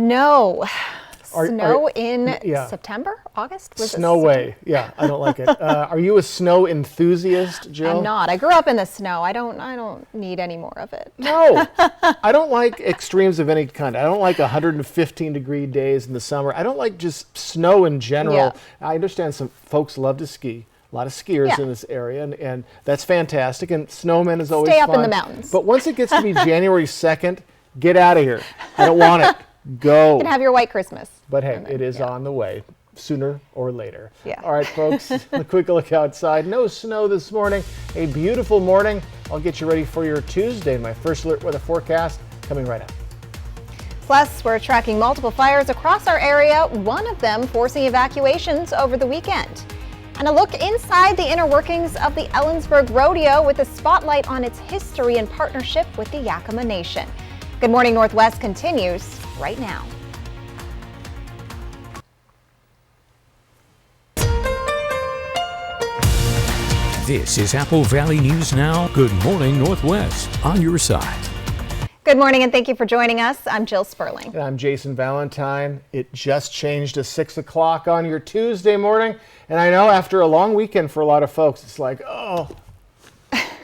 Snow. Snow in September, August? Snow way. Yeah, I don't like it. Are you a snow enthusiast, Jill? I'm not. I grew up in the snow. I don't need any more of it. No, I don't like extremes of any kind. I don't like 115-degree days in the summer. I don't like just snow in general. Yeah. I understand some folks love to ski. A lot of skiers in this area, and that's fantastic. And snowmen is always Stay fun. up in the mountains. But once it gets to be January 2nd, get out of here. I don't want it. Go. You can have your white Christmas. But hey, it is on the way, sooner or later. Yeah. All right, folks, a quick look outside. No snow this morning. A beautiful morning. I'll get you ready for your Tuesday. My first alert weather forecast coming right up. Plus, we're tracking multiple fires across our area, one of them forcing evacuations over the weekend. And a look inside the inner workings of the Ellensburg Rodeo with a spotlight on its history and partnership with the Yakima Nation. Good Morning Northwest continues right now. This is Apple Valley News Now. Good Morning Northwest on your side. Good morning and thank you for joining us. I'm Jill Sperling. And I'm Jason Valentine. It just changed to 6 o'clock on your Tuesday morning. And I know after a long weekend for a lot of folks, it's like, oh,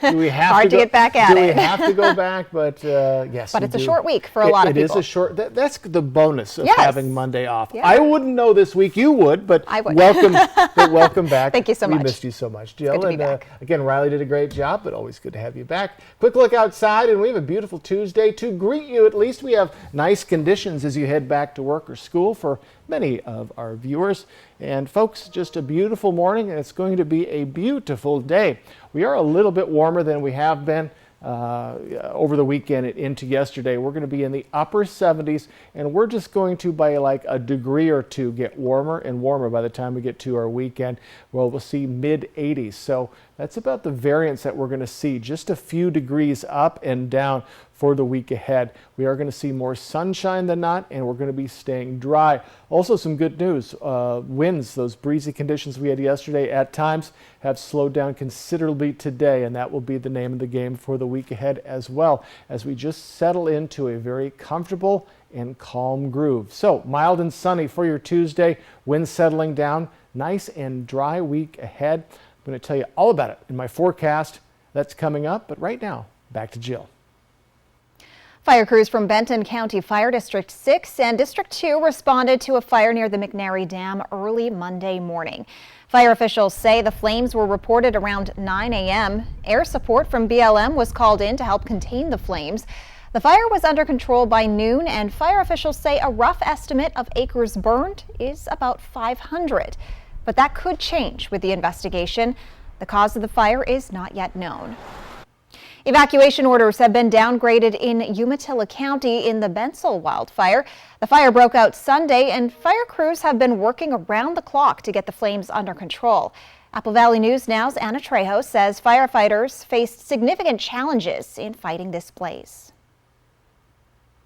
do we have hard to get back at it. Do we have to go back? But yes, but it's a short week for a lot of people. It is a short. That's the bonus of having Monday off. Yeah. I wouldn't know this week. You would, but I would. welcome back. Thank you so much. We missed you so much, Jill. Good to be back. Again, Riley did a great job, but always good to have you back. Quick look outside, and we have a beautiful Tuesday to greet you. At least we have nice conditions as you head back to work or school for many of our viewers. And folks, just a beautiful morning, and it's going to be a beautiful day. We are a little bit warmer than we have been over the weekend and into yesterday. We're going to be in the upper 70s, and we're just going to, by like a degree or two, get warmer and warmer by the time we get to our weekend. Well, we'll see mid 80s. So that's about the variance that we're going to see, just a few degrees up and down for the week ahead. We are going to see more sunshine than not, and we're going to be staying dry. Also, some good news. Winds, those breezy conditions we had yesterday at times have slowed down considerably today, and that will be the name of the game for the week ahead as well, as we just settle into a very comfortable and calm groove. So mild and sunny for your Tuesday, winds settling down, nice and dry week ahead. I'm going to tell you all about it in my forecast that's coming up, but right now, back to Jill. Fire crews from Benton County Fire District 6 and District 2 responded to a fire near the McNary Dam early Monday morning. Fire officials say the flames were reported around 9 a.m. Air support from BLM was called in to help contain the flames. The fire was under control by noon, and fire officials say a rough estimate of acres burned is about 500. But that could change with the investigation. The cause of the fire is not yet known. Evacuation orders have been downgraded in Umatilla County in the Bensel wildfire. The fire broke out Sunday, and fire crews have been working around the clock to get the flames under control. Apple Valley News Now's Anna Trejo says firefighters faced significant challenges in fighting this blaze.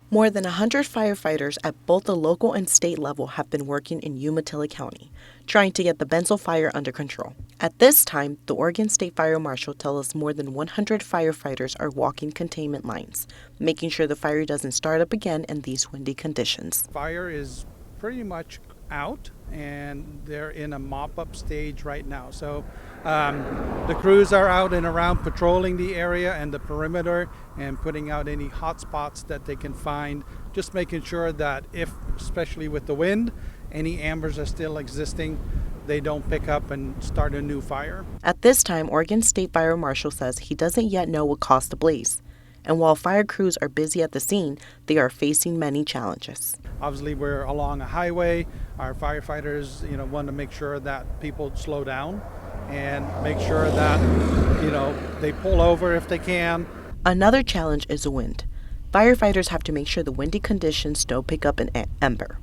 More than 100 firefighters at both the local and state level have been working in Umatilla County, trying to get the Bensel fire under control. At this time, the Oregon State Fire Marshal tells us more than 100 firefighters are walking containment lines, making sure the fire doesn't start up again in these windy conditions. Fire is pretty much out, and they're in a mop-up stage right now. So the crews are out and around patrolling the area and the perimeter and putting out any hot spots that they can find, just making sure that if, especially with the wind, any ambers are still existing, they don't pick up and start a new fire. At this time, Oregon State Fire Marshal says he doesn't yet know what caused the blaze. And while fire crews are busy at the scene, they are facing many challenges. Obviously, we're along a highway. Our firefighters, want to make sure that people slow down and make sure that, they pull over if they can. Another challenge is the wind. Firefighters have to make sure the windy conditions don't pick up an ember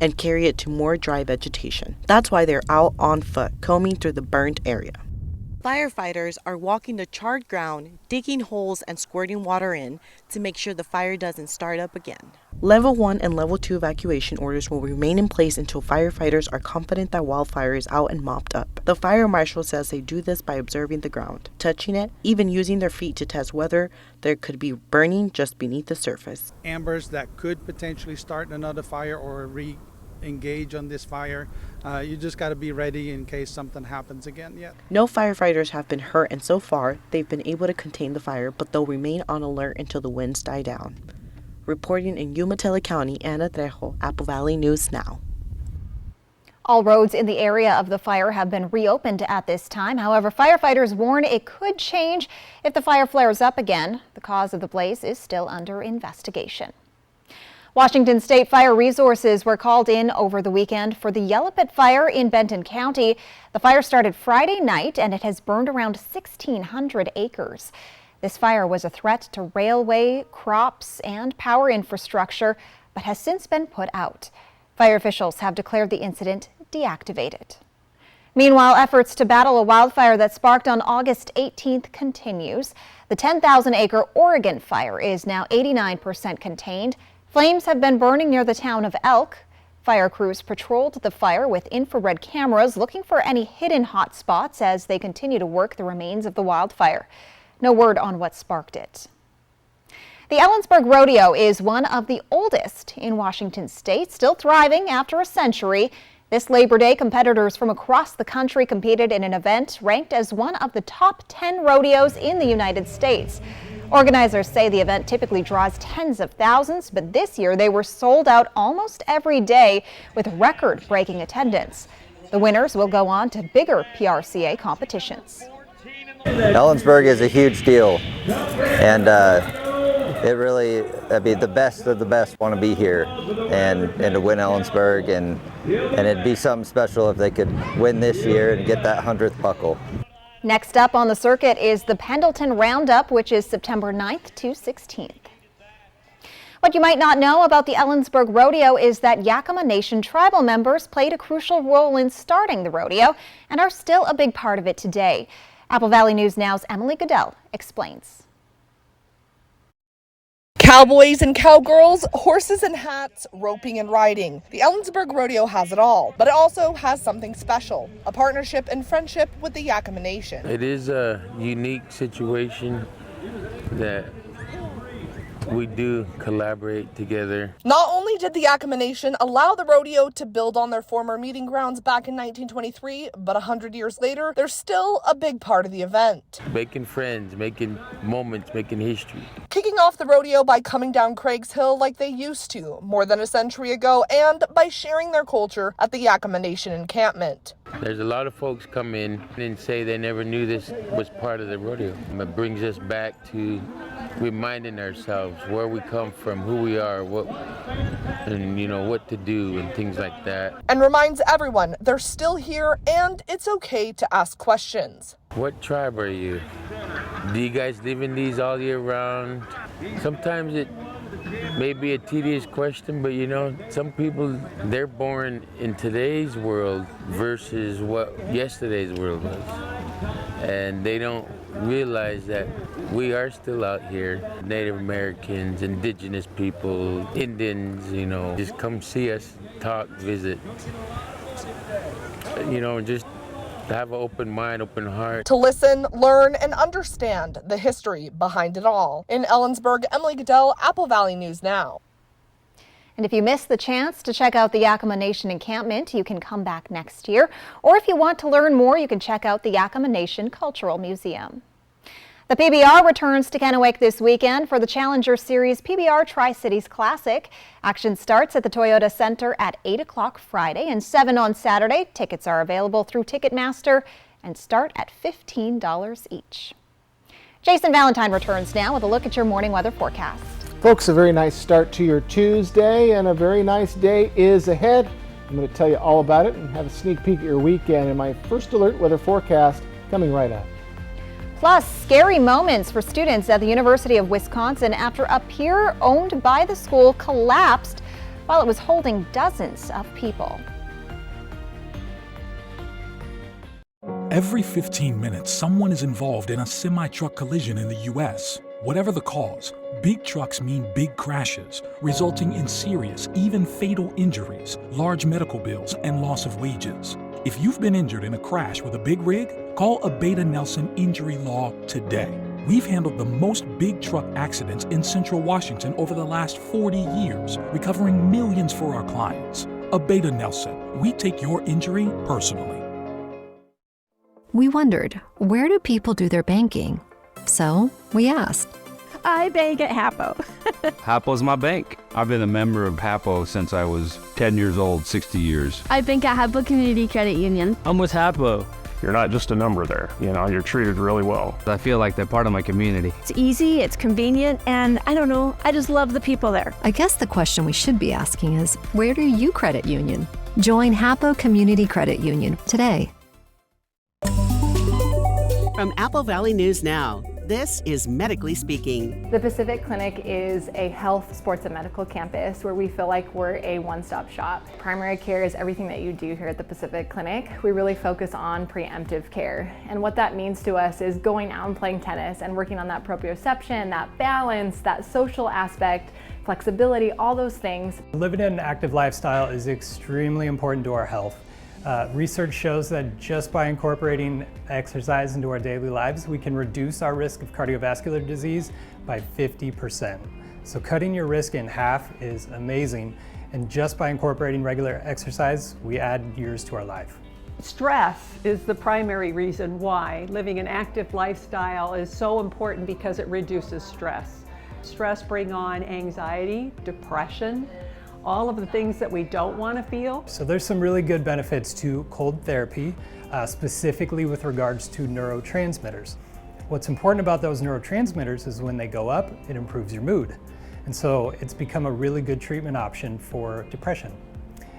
and carry it to more dry vegetation. That's why they're out on foot, combing through the burnt area. Firefighters are walking the charred ground, digging holes and squirting water in to make sure the fire doesn't start up again. Level 1 and Level 2 evacuation orders will remain in place until firefighters are confident that wildfire is out and mopped up. The fire marshal says they do this by observing the ground, touching it, even using their feet to test whether there could be burning just beneath the surface. Ambers that could potentially start another fire or engage on this fire. You just got to be ready in case something happens again. No firefighters have been hurt, and so far they've been able to contain the fire, but they'll remain on alert until the winds die down. Reporting in Umatilla County, Anna Trejo, Apple Valley News Now. All roads in the area of the fire have been reopened at this time. However, firefighters warn it could change if the fire flares up again. The cause of the blaze is still under investigation. Washington State Fire Resources were called in over the weekend for the Yellow Pit Fire in Benton County. The fire started Friday night and it has burned around 1,600 acres. This fire was a threat to railway, crops, and power infrastructure, but has since been put out. Fire officials have declared the incident deactivated. Meanwhile, efforts to battle a wildfire that sparked on August 18th continues. The 10,000-acre Oregon fire is now 89% contained. Flames have been burning near the town of Elk. Fire crews patrolled the fire with infrared cameras looking for any hidden hot spots as they continue to work the remains of the wildfire. No word on what sparked it. The Ellensburg Rodeo is one of the oldest in Washington State, still thriving after a century. This Labor Day, competitors from across the country competed in an event ranked as one of the top 10 rodeos in the United States. Organizers say the event typically draws tens of thousands, but this year they were sold out almost every day with record-breaking attendance. The winners will go on to bigger PRCA competitions. Ellensburg is a huge deal, and it really, the best of the best want to be here and to win Ellensburg, and it'd be something special if they could win this year and get that 100th buckle. Next up on the circuit is the Pendleton Roundup, which is September 9th to 16th. What you might not know about the Ellensburg Rodeo is that Yakama Nation tribal members played a crucial role in starting the rodeo and are still a big part of it today. Apple Valley News Now's Emily Goodell explains. Cowboys and cowgirls, horses and hats, roping and riding. The Ellensburg Rodeo has it all, but it also has something special, a partnership and friendship with the Yakama Nation. It is a unique situation that we do collaborate together. Not only did the Yakama Nation allow the rodeo to build on their former meeting grounds back in 1923, but 100 years later, they're still a big part of the event. Making friends, making moments, making history. Kicking off the rodeo by coming down Craig's Hill like they used to more than a century ago, and by sharing their culture at the Yakama Nation encampment. There's a lot of folks come in and say they never knew this was part of the rodeo. It brings us back to reminding ourselves where we come from, who we are, what to do and things like that. And reminds everyone they're still here and it's okay to ask questions. What tribe are you? Do you guys live in these all year round? Sometimes it may be a tedious question, but some people, they're born in today's world versus what yesterday's world was. And they don't realize that we are still out here. Native Americans, indigenous people, Indians, just come see us, talk, visit. Just have an open mind, open heart. To listen, learn, and understand the history behind it all. In Ellensburg, Emily Goodell, Apple Valley News Now. And if you missed the chance to check out the Yakama Nation encampment, you can come back next year. Or if you want to learn more, you can check out the Yakama Nation Cultural Museum. The PBR returns to Kennewick this weekend for the Challenger Series PBR Tri-Cities Classic. Action starts at the Toyota Center at 8 o'clock Friday and 7 on Saturday. Tickets are available through Ticketmaster and start at $15 each. Jason Valentine returns now with a look at your morning weather forecast. Folks, a very nice start to your Tuesday, and a very nice day is ahead. I'm going to tell you all about it and have a sneak peek at your weekend in my first alert weather forecast coming right up. Plus, scary moments for students at the University of Wisconsin after a pier owned by the school collapsed while it was holding dozens of people. Every 15 minutes, someone is involved in a semi-truck collision in the U.S. Whatever the cause, big trucks mean big crashes, resulting in serious, even fatal injuries, large medical bills, and loss of wages. If you've been injured in a crash with a big rig, call Abeta Nelson Injury Law today. We've handled the most big truck accidents in Central Washington over the last 40 years, recovering millions for our clients. Abeta Nelson, we take your injury personally. We wondered, where do people do their banking? So we asked. I bank at Hapo. Hapo's my bank. I've been a member of Hapo since I was 10 years old, 60 years. I bank at Hapo Community Credit Union. I'm with Hapo. You're not just a number there, you're treated really well. I feel like they're part of my community. It's easy, it's convenient, and I don't know, I just love the people there. I guess the question we should be asking is, where do you credit union? Join Hapo Community Credit Union today. From Apple Valley News Now, this is Medically Speaking. The Pacific Clinic is a health, sports, and medical campus where we feel like we're a one-stop shop. Primary care is everything that you do here at the Pacific Clinic. We really focus on preemptive care. And what that means to us is going out and playing tennis and working on that proprioception, that balance, that social aspect, flexibility, all those things. Living an active lifestyle is extremely important to our health. Research shows that just by incorporating exercise into our daily lives, we can reduce our risk of cardiovascular disease by 50%. So cutting your risk in half is amazing, and just by incorporating regular exercise, we add years to our life. Stress is the primary reason why living an active lifestyle is so important, because it reduces stress. Stress brings on anxiety, depression, all of the things that we don't want to feel. So there's some really good benefits to cold therapy, specifically with regards to neurotransmitters. What's important about those neurotransmitters is when they go up, it improves your mood. And so it's become a really good treatment option for depression.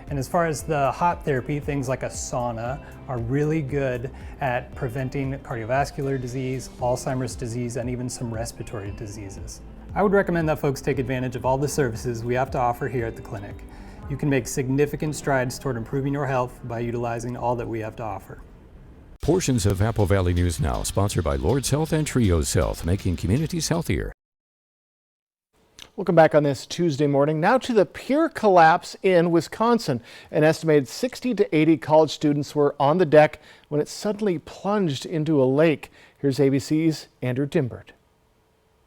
And as far as the hot therapy, things like a sauna are really good at preventing cardiovascular disease, Alzheimer's disease, and even some respiratory diseases. I would recommend that folks take advantage of all the services we have to offer here at the clinic. You can make significant strides toward improving your health by utilizing all that we have to offer. Portions of Apple Valley News Now, sponsored by Lord's Health and Trios Health, making communities healthier. Welcome back on this Tuesday morning. Now to the pier collapse in Wisconsin. An estimated 60 to 80 college students were on the deck when it suddenly plunged into a lake. Here's ABC's Andrew Dimbert.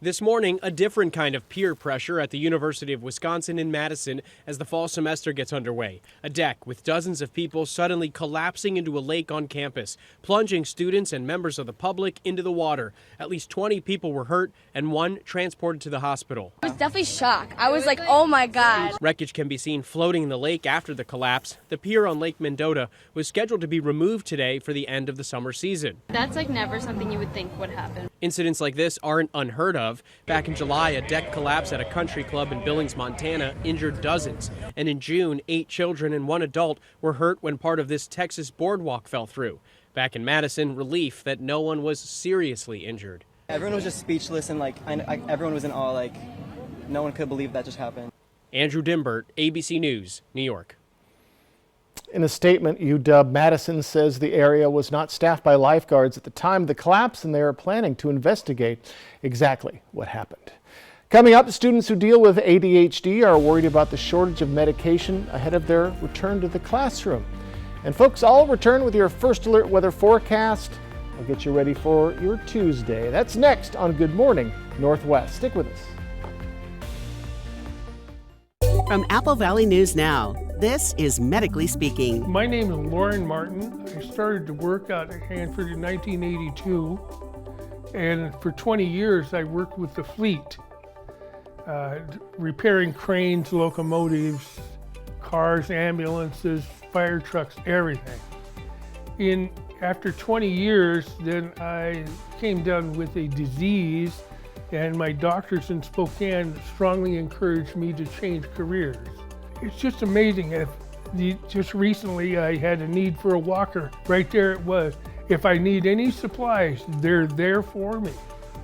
This morning, a different kind of peer pressure at the University of Wisconsin in Madison as the fall semester gets underway. A deck with dozens of people suddenly collapsing into a lake on campus, plunging students and members of the public into the water. At least 20 people were hurt and one transported to the hospital. I was definitely shocked. I was like, oh my God. Wreckage can be seen floating in the lake after the collapse. The pier on Lake Mendota was scheduled to be removed today for the end of the summer season. That's like never something you would think would happen. Incidents like this aren't unheard of. Back in July, a deck collapse at a country club in Billings, Montana, injured dozens. And in June, 8 children and 1 adult were hurt when part of this Texas boardwalk fell through. Back in Madison, relief that no one was seriously injured. Everyone was just speechless, and everyone was in awe. No one could believe that just happened. Andrew Dimbert, ABC News, New York. In a statement, UW-Madison says the area was not staffed by lifeguards at the time of the collapse, and they are planning to investigate exactly what happened. Coming up, students who deal with ADHD are worried about the shortage of medication ahead of their return to the classroom. And folks, I'll return with your first alert weather forecast. I'll get you ready for your Tuesday. That's next on Good Morning Northwest. Stick with us. From Apple Valley News Now, this is Medically Speaking. My name is Lauren Martin. I started to work out at Hanford in 1982, and for 20 years I worked with the fleet, repairing cranes, locomotives, cars, ambulances, fire trucks, everything. After 20 years, then I came down with a disease, and my doctors in Spokane strongly encouraged me to change careers. It's just amazing. Just recently I had a need for a walker. Right there it was. If I need any supplies, they're there for me.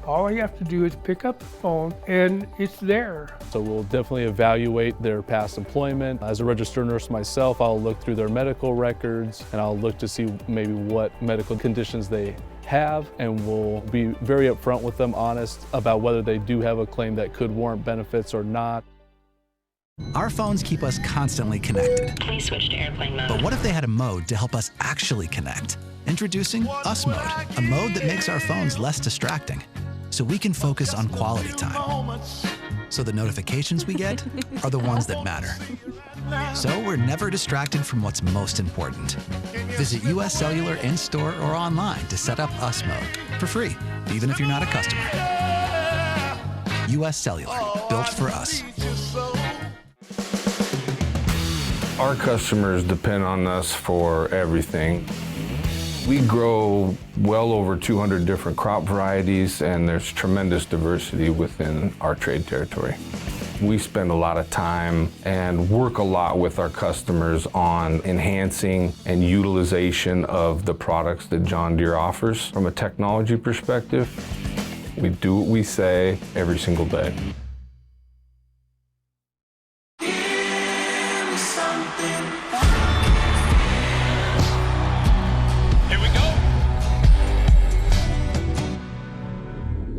All I have to do is pick up the phone and it's there. So we'll definitely evaluate their past employment. As a registered nurse myself, I'll look through their medical records and I'll look to see maybe what medical conditions they have, and we'll be very upfront with them, honest about whether they do have a claim that could warrant benefits or not. Our phones keep us constantly connected. Please switch to airplane mode. But what if they had a mode to help us actually connect? Introducing Us Mode, a mode that makes our phones less distracting, so we can focus on quality time. So the notifications we get are the ones that matter. So we're never distracted from what's most important. Visit US Cellular in-store or online to set up Us Mode for free, even if you're not a customer. US Cellular, built for us. Our customers depend on us for everything. We grow well over 200 different crop varieties, and there's tremendous diversity within our trade territory. We spend a lot of time and work a lot with our customers on enhancing and utilization of the products that John Deere offers. From a technology perspective, we do what we say every single day.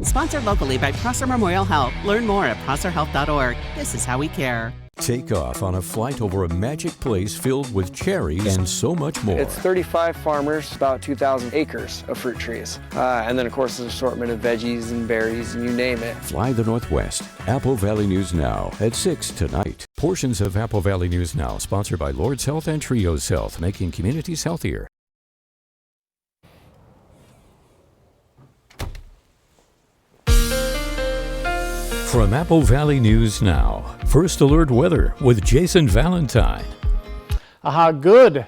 Sponsored locally by Prosser Memorial Health. Learn more at prosserhealth.org. This is how we care. Take off on a flight over a magic place filled with cherries and so much more. It's 35 farmers, about 2,000 acres of fruit trees. And then, of course, an assortment of veggies and berries, and you name it. Fly the Northwest. Apple Valley News Now at 6 tonight. Portions of Apple Valley News Now sponsored by Lord's Health and Trios Health, making communities healthier. From Apple Valley News Now, First Alert Weather with Jason Valentine. Good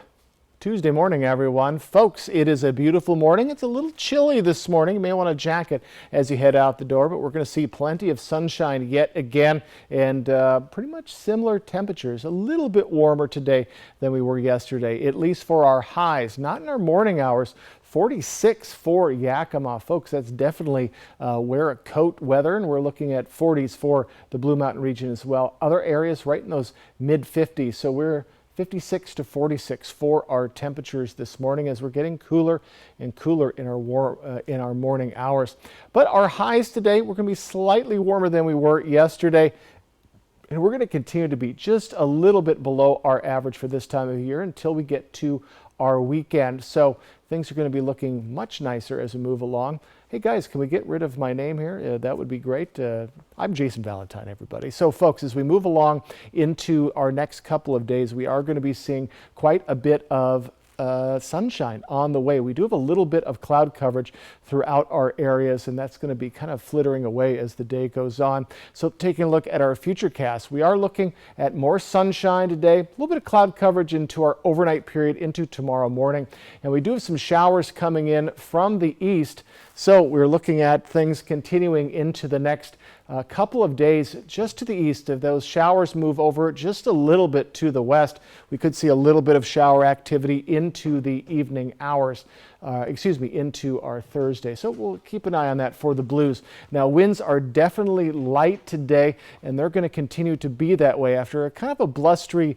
Tuesday morning, everyone. Folks, it is a beautiful morning. It's a little chilly this morning. You may want a jacket as you head out the door, but we're going to see plenty of sunshine yet again, and pretty much similar temperatures. A little bit warmer today than we were yesterday, at least for our highs, not in our morning hours. 46 for Yakima. Folks, that's definitely wear a coat weather, and we're looking at 40s for the Blue Mountain region as well. Other areas right in those mid-50s, so we're 56 to 46 for our temperatures this morning as we're getting cooler and cooler in our morning hours. But our highs today, we're going to be slightly warmer than we were yesterday. And we're going to continue to be just a little bit below our average for this time of year until we get to our weekend. So things are going to be looking much nicer as we move along. Hey guys, can we get rid of my name here? That would be great. I'm Jason Valentine, everybody. So folks, as we move along into our next couple of days, we are going to be seeing quite a bit of sunshine on the way. We do have a little bit of cloud coverage throughout our areas, and that's going to be kind of flittering away as the day goes on. So taking a look at our futurecast, we are looking at more sunshine today, a little bit of cloud coverage into our overnight period into tomorrow morning, and we do have some showers coming in from the east. So we're looking at things continuing into the next couple of days just to the east. If those showers move over just a little bit to the west, we could see a little bit of shower activity into the evening hours, into our Thursday. So we'll keep an eye on that for the Blues. Now, winds are definitely light today, and they're going to continue to be that way after a kind of a blustery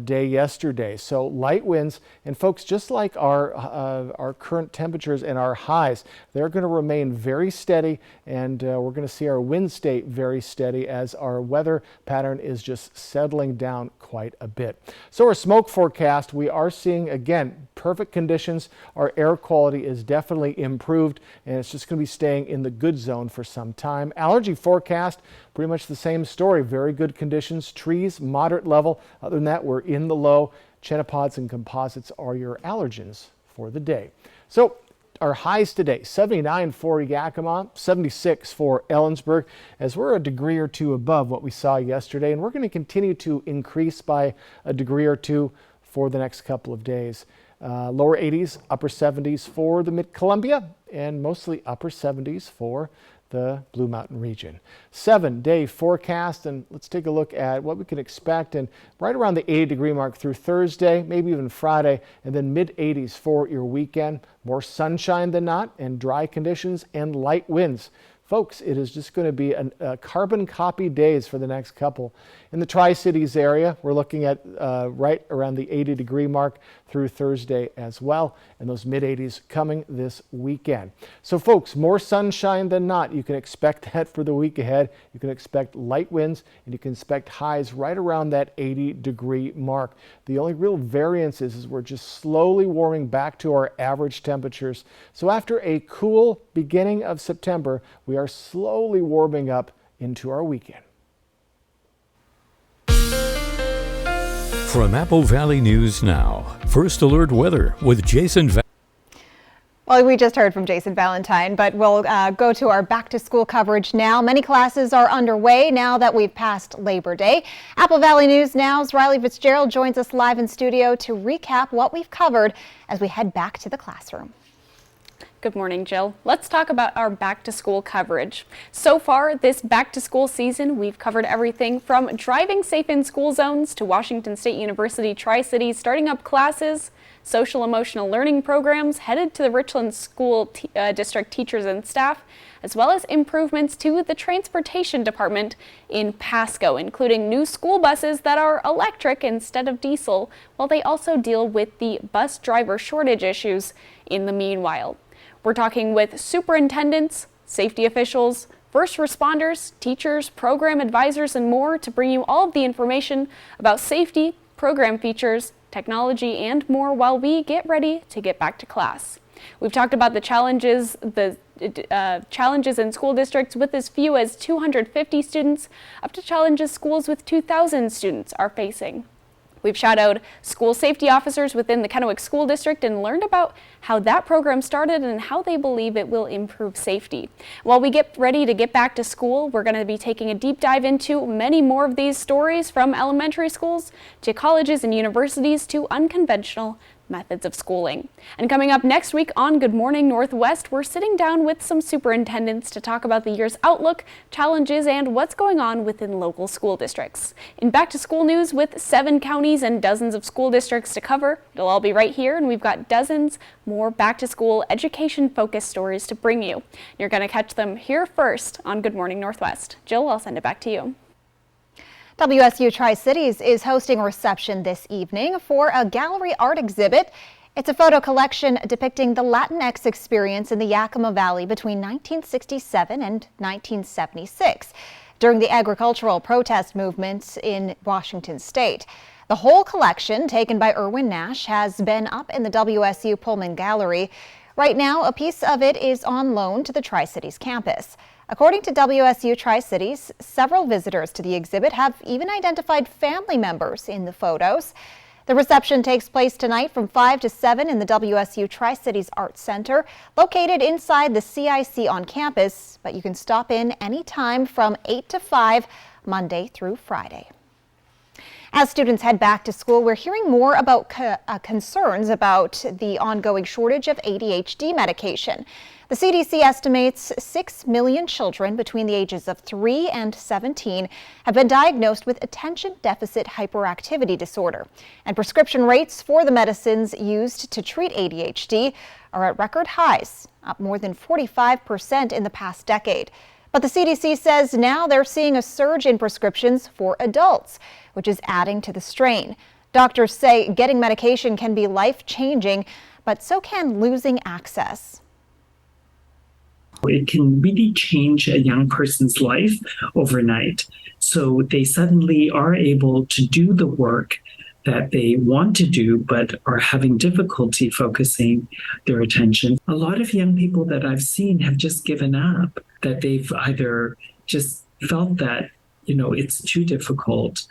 day yesterday. So light winds, and folks, just like our current temperatures and our highs, they're going to remain very steady, and we're going to see our wind stay very steady as our weather pattern is just settling down quite a bit. So our smoke forecast, we are seeing, again, perfect conditions. Our air quality is definitely improved, and it's just going to be staying in the good zone for some time. Allergy forecast, pretty much the same story. Very good conditions. Trees, moderate level. Other than that, we're in the low. Chenopod's and composites are your allergens for the day. So our highs today, 79 for Yakima, 76 for Ellensburg, as we're a degree or two above what we saw yesterday, and we're going to continue to increase by a degree or two for the next couple of days. Lower 80s, upper 70s for the Mid-Columbia, and mostly upper 70s for the Blue Mountain region. 7-day forecast, and let's take a look at what we can expect, and right around the 80-degree mark through Thursday, maybe even Friday, and then mid-80s for your weekend. More sunshine than not, and dry conditions and light winds Folks, it is just going to be a carbon copy days for the next couple. In the Tri-Cities area, we're looking at right around the 80-degree mark through Thursday as well, and those mid-80s coming this weekend. So folks, more sunshine than not. You can expect that for the week ahead. You can expect light winds, and you can expect highs right around that 80-degree mark. The only real variance is we're just slowly warming back to our average temperatures. So after a cool beginning of September, we are slowly warming up into our weekend. From Apple Valley News Now, First Alert Weather with Jason Well, we just heard from Jason Valentine, but we'll go to our back to school coverage now. Many classes are underway now that we've passed Labor Day. Apple Valley News Now's Riley Fitzgerald joins us live in studio to recap what we've covered as we head back to the classroom. Good morning, Jill. Let's talk about our back to school coverage. So far this back to school season, we've covered everything from driving safe in school zones to Washington State University Tri-Cities starting up classes, social emotional learning programs headed to the Richland School District teachers and staff, as well as improvements to the transportation department in Pasco, including new school buses that are electric instead of diesel, while they also deal with the bus driver shortage issues in the meanwhile. We're talking with superintendents, safety officials, first responders, teachers, program advisors, and more to bring you all of the information about safety, program features, technology, and more while we get ready to get back to class. We've talked about the challenges in school districts with as few as 250 students up to challenges schools with 2,000 students are facing. We've shadowed school safety officers within the Kennewick School District and learned about how that program started and how they believe it will improve safety. While we get ready to get back to school, we're going to be taking a deep dive into many more of these stories, from elementary schools to colleges and universities to unconventional methods of schooling. And coming up next week on Good Morning Northwest, we're sitting down with some superintendents to talk about the year's outlook, challenges, and what's going on within local school districts. In back to school news, with 7 counties and dozens of school districts to cover, it'll all be right here, and we've got dozens more back to school education focused stories to bring you. You're going to catch them here first on Good Morning Northwest. Jill, I'll send it back to you. WSU Tri-Cities is hosting a reception this evening for a gallery art exhibit. It's a photo collection depicting the Latinx experience in the Yakima Valley between 1967 and 1976 during the agricultural protest movements in Washington State. The whole collection, taken by Erwin Nash, has been up in the WSU Pullman Gallery. Right now, a piece of it is on loan to the Tri-Cities campus. According to WSU Tri-Cities, several visitors to the exhibit have even identified family members in the photos. The reception takes place tonight from 5 to 7 in the WSU Tri-Cities Arts Center, located inside the CIC on campus, but you can stop in anytime from 8 to 5, Monday through Friday. As students head back to school, we're hearing more about concerns about the ongoing shortage of ADHD medication. The CDC estimates 6 million children between the ages of 3 and 17 have been diagnosed with attention deficit hyperactivity disorder. And prescription rates for the medicines used to treat ADHD are at record highs, up more than 45% in the past decade. But the CDC says now they're seeing a surge in prescriptions for adults, which is adding to the strain. Doctors say getting medication can be life-changing, but so can losing access. It can really change a young person's life overnight. So they suddenly are able to do the work that they want to do, but are having difficulty focusing their attention. A lot of young people that I've seen have just given up, that they've either just felt that, it's too difficult.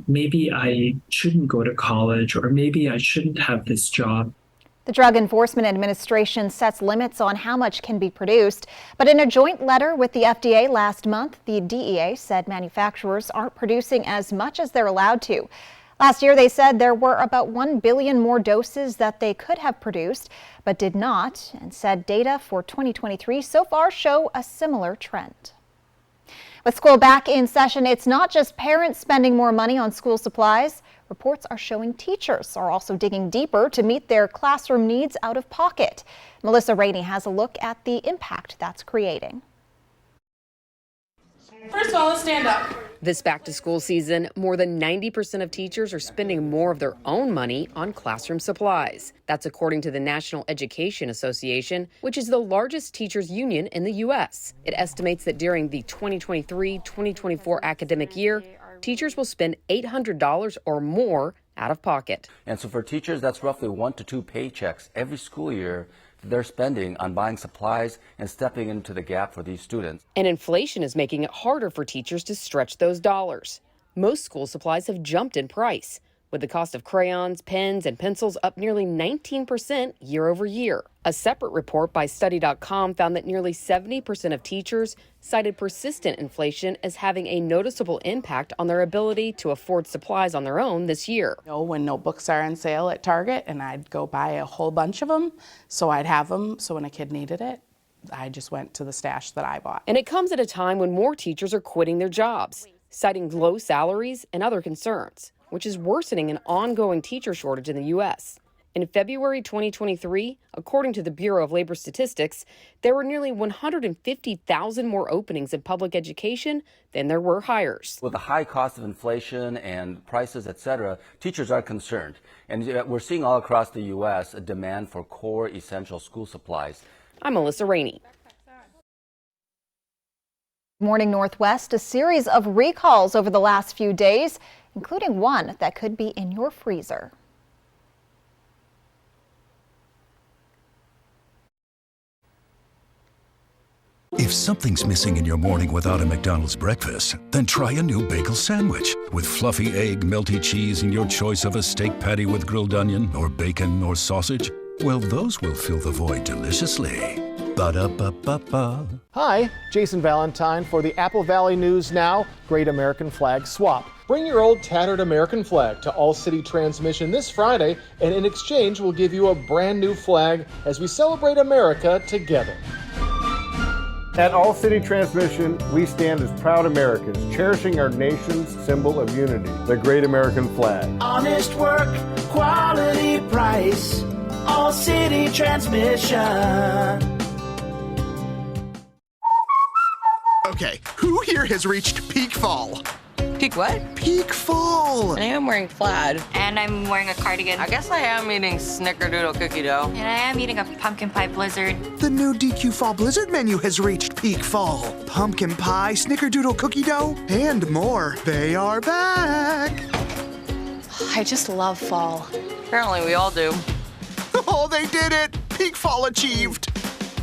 Maybe I shouldn't go to college, or maybe I shouldn't have this job. The Drug Enforcement Administration sets limits on how much can be produced, but in a joint letter with the FDA last month, the DEA said manufacturers aren't producing as much as they're allowed to. Last year, they said there were about 1 billion more doses that they could have produced, but did not, and said data for 2023 so far show a similar trend. With school back in session, it's not just parents spending more money on school supplies. Reports are showing teachers are also digging deeper to meet their classroom needs out of pocket. Melissa Rainey has a look at the impact that's creating. First of all, let's stand up. This back-to-school season, more than 90% of teachers are spending more of their own money on classroom supplies. That's according to the National Education Association, which is the largest teachers union in the U.S. It estimates that during the 2023-2024 academic year, teachers will spend $800 or more out of pocket. And so for teachers, that's roughly 1 to 2 paychecks every school year that they're spending on buying supplies and stepping into the gap for these students. And inflation is making it harder for teachers to stretch those dollars. Most school supplies have jumped in price, with the cost of crayons, pens, and pencils up nearly 19% year over year. A separate report by Study.com found that nearly 70% of teachers cited persistent inflation as having a noticeable impact on their ability to afford supplies on their own this year. When notebooks are on sale at Target, and I'd go buy a whole bunch of them, so I'd have them, so when a kid needed it, I just went to the stash that I bought. And it comes at a time when more teachers are quitting their jobs, citing low salaries and other concerns, which is worsening an ongoing teacher shortage in the U.S. In February 2023, according to the Bureau of Labor Statistics, there were nearly 150,000 more openings in public education than there were hires. With the high cost of inflation and prices, et cetera, teachers are concerned. And we're seeing all across the U.S. a demand for core essential school supplies. I'm Melissa Rainey. Morning Northwest, a series of recalls over the last few days, including one that could be in your freezer. If something's missing in your morning without a McDonald's breakfast, then try a new bagel sandwich. With fluffy egg, melty cheese, and your choice of a steak patty with grilled onion or bacon or sausage, well, those will fill the void deliciously. Ba-da-ba-ba-ba. Hi, Jason Valentine for the Apple Valley News Now Great American Flag Swap. Bring your old tattered American flag to All City Transmission this Friday, and in exchange we'll give you a brand new flag as we celebrate America together. At All City Transmission, we stand as proud Americans, cherishing our nation's symbol of unity, the Great American Flag. Honest work, quality price, All City Transmission. Okay, who here has reached peak fall? Peak what? Peak fall! I am wearing plaid. And I'm wearing a cardigan. I guess I am eating snickerdoodle cookie dough. And I am eating a pumpkin pie blizzard. The new DQ Fall Blizzard menu has reached peak fall. Pumpkin pie, snickerdoodle cookie dough, and more. They are back! I just love fall. Apparently we all do. Oh, they did it! Peak fall achieved!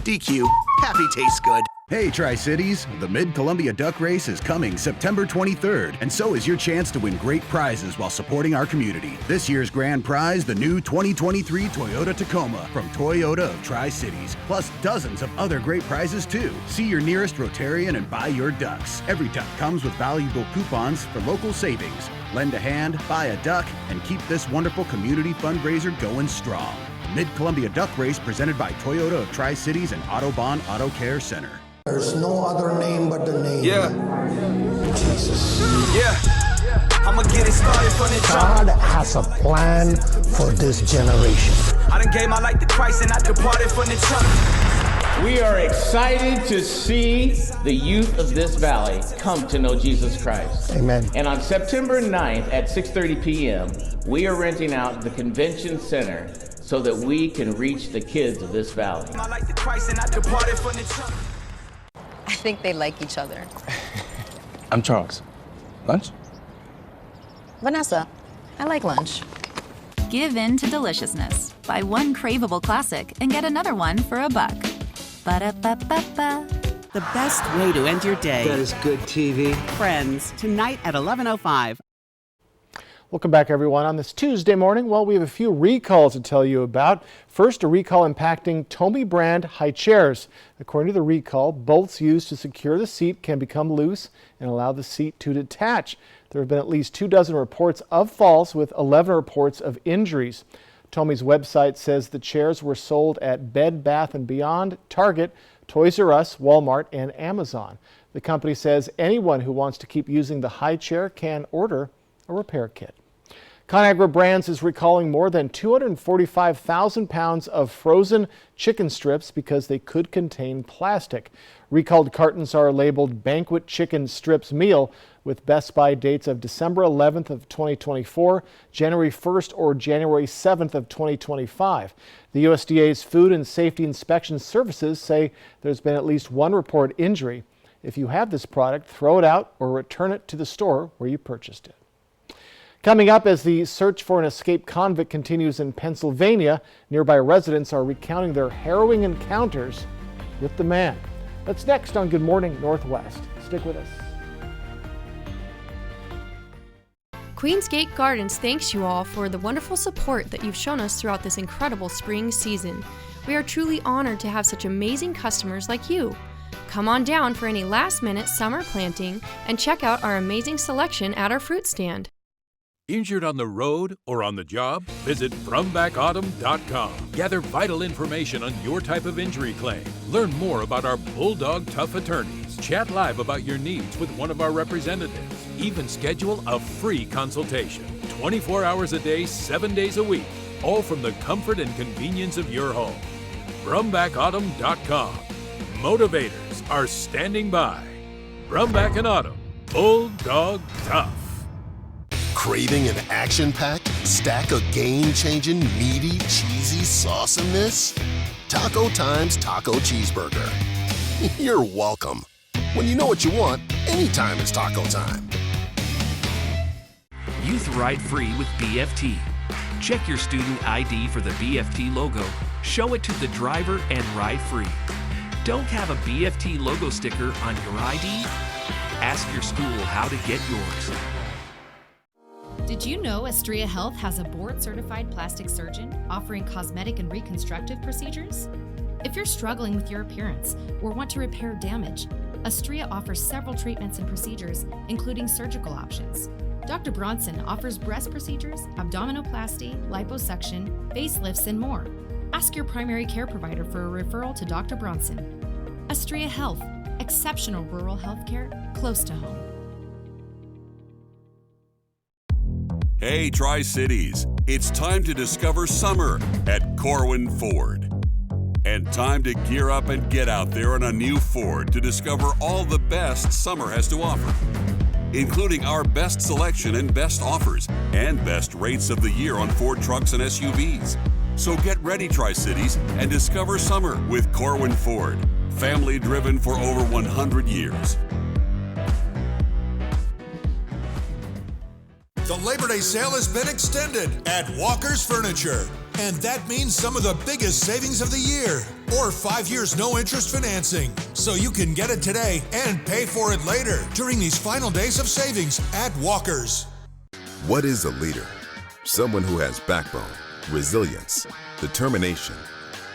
DQ, happy tastes good. Hey Tri-Cities, the Mid-Columbia Duck Race is coming September 23rd, and so is your chance to win great prizes while supporting our community. This year's grand prize, the new 2023 Toyota Tacoma from Toyota of Tri-Cities, plus dozens of other great prizes too. See your nearest Rotarian and buy your ducks. Every duck comes with valuable coupons for local savings. Lend a hand, buy a duck, and keep this wonderful community fundraiser going strong. Mid-Columbia Duck Race presented by Toyota of Tri-Cities and Autobahn Auto Care Center. There's no other name but the name. Yeah. Jesus. Yeah. I'ma get it started from the God has a plan for this generation. I done gave my life to Christ and I departed from the church. We are excited to see the youth of this valley come to know Jesus Christ. Amen. And on September 9th at 6:30 p.m., we are renting out the convention center so that we can reach the kids of this valley. My life to Christ and I departed from the church. I think they like each other. I'm Charles. Lunch? Vanessa, I like lunch. Give in to deliciousness. Buy one craveable classic and get another one for $1. Ba-da-ba-ba-ba. The best way to end your day. That is good TV. Friends, tonight at 11:05. Welcome back, everyone. On this Tuesday morning, well, we have a few recalls to tell you about. First, a recall impacting Tomy brand high chairs. According to the recall, bolts used to secure the seat can become loose and allow the seat to detach. There have been at least 24 reports of falls with 11 reports of injuries. Tomy's website says the chairs were sold at Bed Bath & Beyond, Target, Toys R Us, Walmart, and Amazon. The company says anyone who wants to keep using the high chair can order a repair kit. Conagra Brands is recalling more than 245,000 pounds of frozen chicken strips because they could contain plastic. Recalled cartons are labeled Banquet Chicken Strips Meal with Best By dates of December 11th of 2024, January 1st, or January 7th of 2025. The USDA's Food and Safety Inspection Services say there's been at least one reported injury. If you have this product, throw it out or return it to the store where you purchased it. Coming up, as the search for an escaped convict continues in Pennsylvania, nearby residents are recounting their harrowing encounters with the man. That's next on Good Morning Northwest. Stick with us. Queensgate Gardens thanks you all for the wonderful support that you've shown us throughout this incredible spring season. We are truly honored to have such amazing customers like you. Come on down for any last-minute summer planting and check out our amazing selection at our fruit stand. Injured on the road or on the job? Visit FromBackAutumn.com. Gather vital information on your type of injury claim. Learn more about our Bulldog Tough attorneys. Chat live about your needs with one of our representatives. Even schedule a free consultation. 24 hours a day, 7 days a week. All from the comfort and convenience of your home. FromBackAutumn.com. Motivators are standing by. Brumback and Autumn. Bulldog Tough. Craving an action-packed stack of game-changing, meaty, cheesy sauciness? Taco Time's Taco Cheeseburger. You're welcome. When you know what you want, anytime is taco time. Youth Ride Free with BFT. Check your student ID for the BFT logo, show it to the driver, and ride free. Don't have a BFT logo sticker on your ID? Ask your school how to get yours. Did you know Astria Health has a board-certified plastic surgeon offering cosmetic and reconstructive procedures? If you're struggling with your appearance or want to repair damage, Astria offers several treatments and procedures, including surgical options. Dr. Bronson offers breast procedures, abdominoplasty, liposuction, facelifts, and more. Ask your primary care provider for a referral to Dr. Bronson. Astria Health, exceptional rural health care close to home. Hey, Tri-Cities, it's time to discover summer at Corwin Ford. And time to gear up and get out there on a new Ford to discover all the best summer has to offer, including our best selection and best offers and best rates of the year on Ford trucks and SUVs. So get ready, Tri-Cities, and discover summer with Corwin Ford, family driven for over 100 years. The Labor Day sale has been extended at Walker's Furniture. And that means some of the biggest savings of the year. Or 5 years no interest financing. So you can get it today and pay for it later during these final days of savings at Walker's. What is a leader? Someone who has backbone, resilience, determination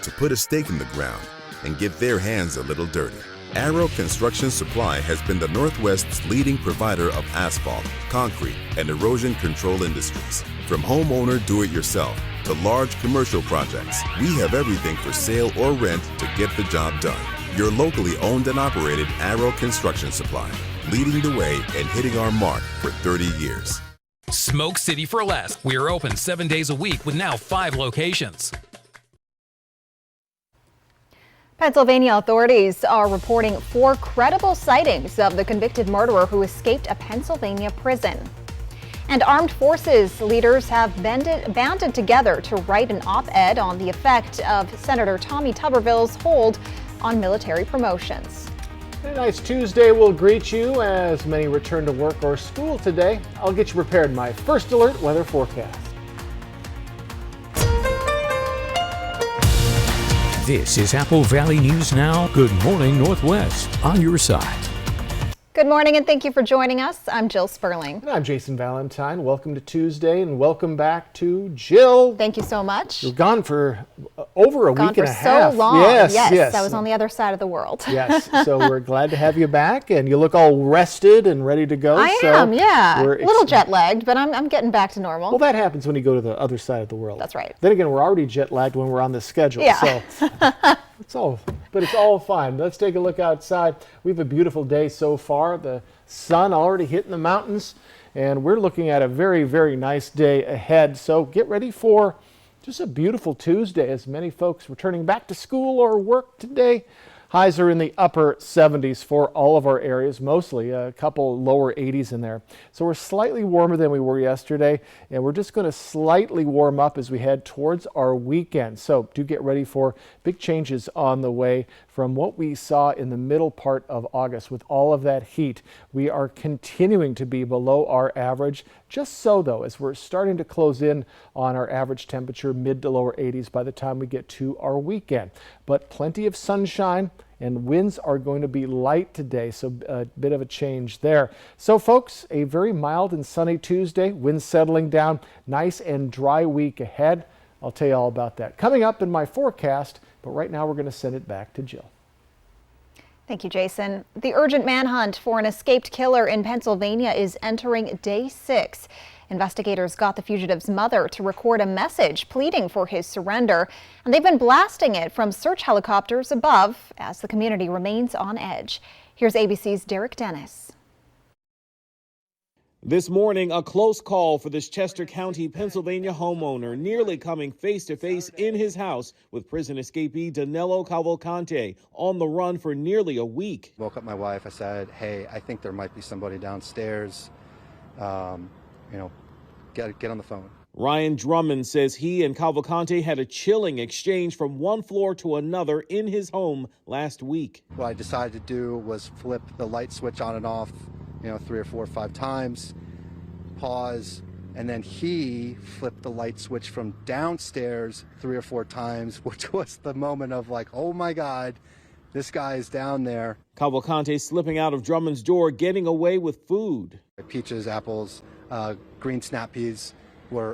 to put a stake in the ground and get their hands a little dirty. Arrow Construction Supply has been the Northwest's leading provider of asphalt, concrete, and erosion control industries. From homeowner do-it-yourself to large commercial projects, we have everything for sale or rent to get the job done. Your locally owned and operated Arrow Construction Supply, leading the way and hitting our mark for 30 years. Smoke City for Less. We are open 7 days a week with now 5 locations. Pennsylvania authorities are reporting 4 credible sightings of the convicted murderer who escaped a Pennsylvania prison. And armed forces leaders have banded together to write an op-ed on the effect of Senator Tommy Tuberville's hold on military promotions. A nice Tuesday will greet you as many return to work or school today. I'll get you prepared in my first alert weather forecast. This is Apple Valley News Now. Good morning, Northwest. On your side. Good morning and thank you for joining us. I'm Jill Sperling. And I'm Jason Valentine. Welcome to Tuesday and welcome back to Jill. Thank you so much. You're gone for over a week and a half. So long. Yes. I was on the other side of the world. Yes, so we're glad to have you back and you look all rested and ready to go. I am, yeah. A little jet lagged, but I'm getting back to normal. Well, that happens when you go to the other side of the world. That's right. Then again, we're already jet lagged when we're on the schedule. Yeah. So it's all fine. Let's take a look outside. We have a beautiful day so far. The sun already hitting the mountains and we're looking at a very, very nice day ahead. So get ready for just a beautiful Tuesday as many folks returning back to school or work today. Highs are in the upper 70s for all of our areas, mostly a couple lower 80s in there. So we're slightly warmer than we were yesterday, and we're just going to slightly warm up as we head towards our weekend. So do get ready for big changes on the way from what we saw in the middle part of August. With all of that heat, we are continuing to be below our average. Just so, though, as we're starting to close in on our average temperature, mid to lower 80s by the time we get to our weekend. But plenty of sunshine, and winds are going to be light today, so a bit of a change there. So, folks, a very mild and sunny Tuesday, winds settling down, nice and dry week ahead. I'll tell you all about that coming up in my forecast, but right now we're going to send it back to Jill. Thank you, Jason. The urgent manhunt for an escaped killer in Pennsylvania is entering day 6. Investigators got the fugitive's mother to record a message pleading for his surrender, and they've been blasting it from search helicopters above as the community remains on edge. Here's ABC's Derek Dennis. This morning, a close call for this Chester County, Pennsylvania homeowner, nearly coming face-to-face in his house with prison escapee Danilo Cavalcante, on the run for nearly a week. Woke up my wife. I said, hey, I think there might be somebody downstairs. Get on the phone. Ryan Drummond says he and Cavalcante had a chilling exchange from one floor to another in his home last week. What I decided to do was flip the light switch on and off, 3 or 4 or 5 times, pause, and then he flipped the light switch from downstairs 3 or 4 times, which was the moment of like, oh my God, this guy is down there. Cavalcante slipping out of Drummond's door, getting away with food. Peaches, apples, green snap peas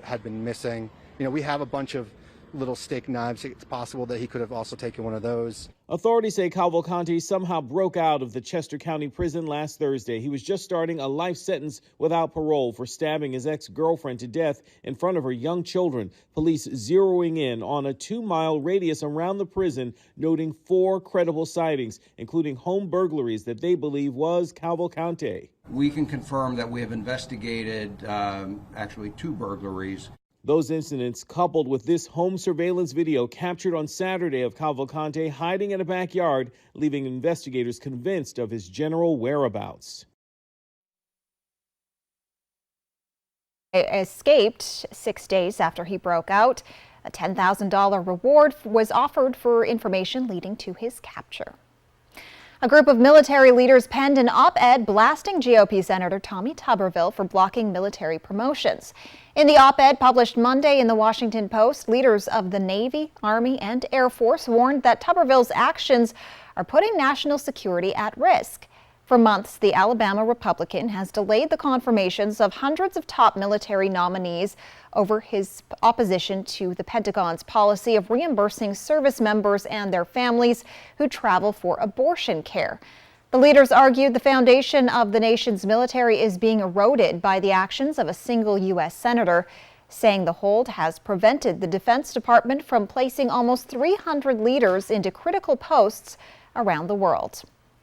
had been missing. We have a bunch of little steak knives. It's possible that he could have also taken one of those. Authorities say Cavalcante somehow broke out of the Chester County prison last Thursday. He was just starting a life sentence without parole for stabbing his ex-girlfriend to death in front of her young children. Police zeroing in on a 2-mile radius around the prison, noting 4 credible sightings, including home burglaries that they believe was Cavalcante. We can confirm that we have investigated actually 2 burglaries. Those incidents, coupled with this home surveillance video captured on Saturday of Cavalcante hiding in a backyard, leaving investigators convinced of his general whereabouts. Escaped 6 days after he broke out. A $10,000 reward was offered for information leading to his capture. A group of military leaders penned an op-ed blasting GOP Senator Tommy Tuberville for blocking military promotions. In the op-ed published Monday in the Washington Post, leaders of the Navy, Army, and Air Force warned that Tuberville's actions are putting national security at risk. For months, the Alabama Republican has delayed the confirmations of hundreds of top military nominees over his opposition to the Pentagon's policy of reimbursing service members and their families who travel for abortion care. The leaders argued the foundation of the nation's military is being eroded by the actions of a single U.S. senator, saying the hold has prevented the Defense Department from placing almost 300 leaders into critical posts around the world.